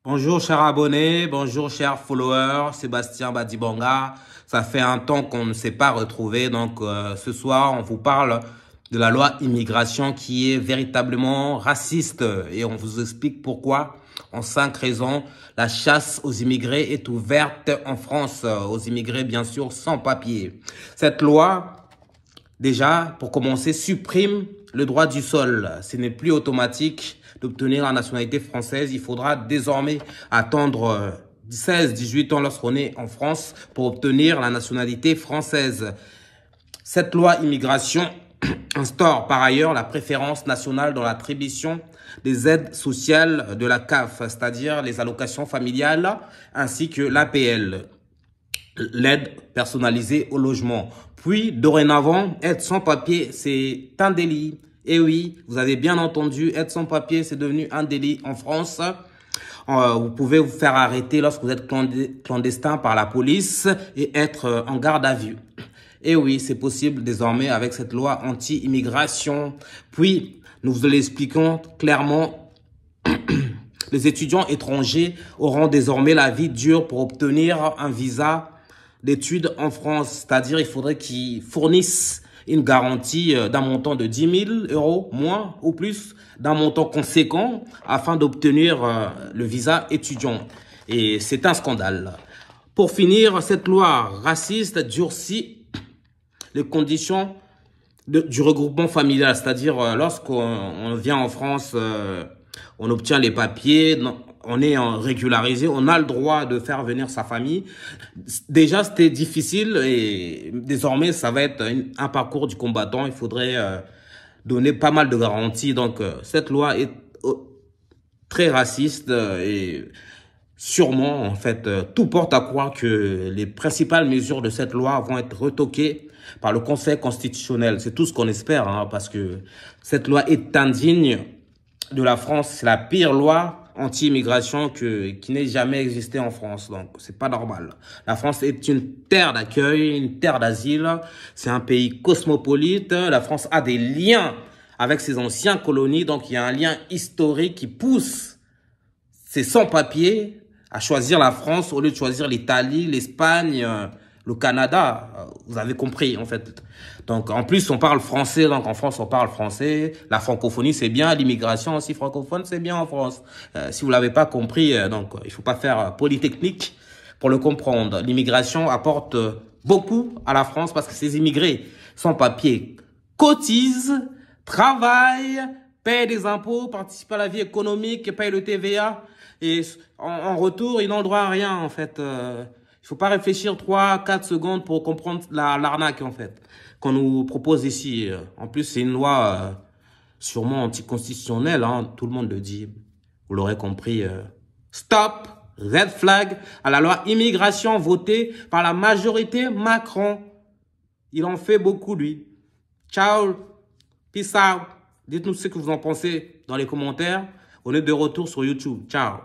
Bonjour chers abonnés, bonjour chers followers, Sébastien Badibanga. Ça fait un temps qu'on ne s'est pas retrouvé, donc ce soir on vous parle de la loi immigration qui est véritablement raciste et on vous explique pourquoi. En 5 raisons, la chasse aux immigrés est ouverte en France, aux immigrés bien sûr sans papier. Cette loi, déjà, pour commencer, supprime le droit du sol. Ce n'est plus automatique d'obtenir la nationalité française. Il faudra désormais attendre 16, 18 ans lorsqu'on est en France pour obtenir la nationalité française. Cette loi immigration instaure par ailleurs la préférence nationale dans l'attribution des aides sociales de la CAF, c'est-à-dire les allocations familiales ainsi que l'APL, l'aide personnalisée au logement. Puis, dorénavant, aide sans papier, c'est un délit. Et oui, vous avez bien entendu, aide sans papier, c'est devenu un délit en France. Vous pouvez vous faire arrêter lorsque vous êtes clandestin par la police et être en garde à vue. Et oui, c'est possible désormais avec cette loi anti-immigration. Puis, nous vous l'expliquons clairement. Les étudiants étrangers auront désormais la vie dure pour obtenir un visa d'études en France. C'est-à-dire, il faudrait qu'ils fournissent une garantie d'un montant de 10 000 euros, moins ou plus, d'un montant conséquent afin d'obtenir le visa étudiant. Et c'est un scandale. Pour finir, cette loi raciste durcit les conditions du regroupement familial. C'est-à-dire, lorsqu'on vient en France, on obtient les papiers, on est régularisé, on a le droit de faire venir sa famille. Déjà, c'était difficile et désormais, ça va être un parcours du combattant. Il faudrait donner pas mal de garanties. Donc, cette loi est très raciste et sûrement, en fait, tout porte à croire que les principales mesures de cette loi vont être retoquées par le Conseil constitutionnel. C'est tout ce qu'on espère, hein, parce que cette loi est indigne de la France. C'est la pire loi anti-immigration qui n'ait jamais existé en France. Donc, c'est pas normal. La France est une terre d'accueil, une terre d'asile. C'est un pays cosmopolite. La France a des liens avec ses anciennes colonies. Donc, il y a un lien historique qui pousse ces sans-papiers à choisir la France au lieu de choisir l'Italie, l'Espagne, le Canada. Vous avez compris, en fait. Donc, en plus, on parle français. Donc, en France, on parle français. La francophonie, c'est bien. L'immigration aussi francophone, c'est bien en France. Si vous l'avez pas compris, donc, il faut pas faire Polytechnique pour le comprendre. L'immigration apporte beaucoup à la France parce que ces immigrés sans papier cotisent, travaillent, payent des impôts, participent à la vie économique, payent le TVA. Et en retour, ils n'ont le droit à rien, en fait. Il faut pas réfléchir 3, 4 secondes pour comprendre l'arnaque, en fait, qu'on nous propose ici. En plus, c'est une loi sûrement anticonstitutionnelle, hein, tout le monde le dit. Vous l'aurez compris. Stop, red flag à la loi immigration votée par la majorité Macron. Il en fait beaucoup, lui. Ciao, peace out. Dites-nous ce que vous en pensez dans les commentaires. On est de retour sur YouTube. Ciao.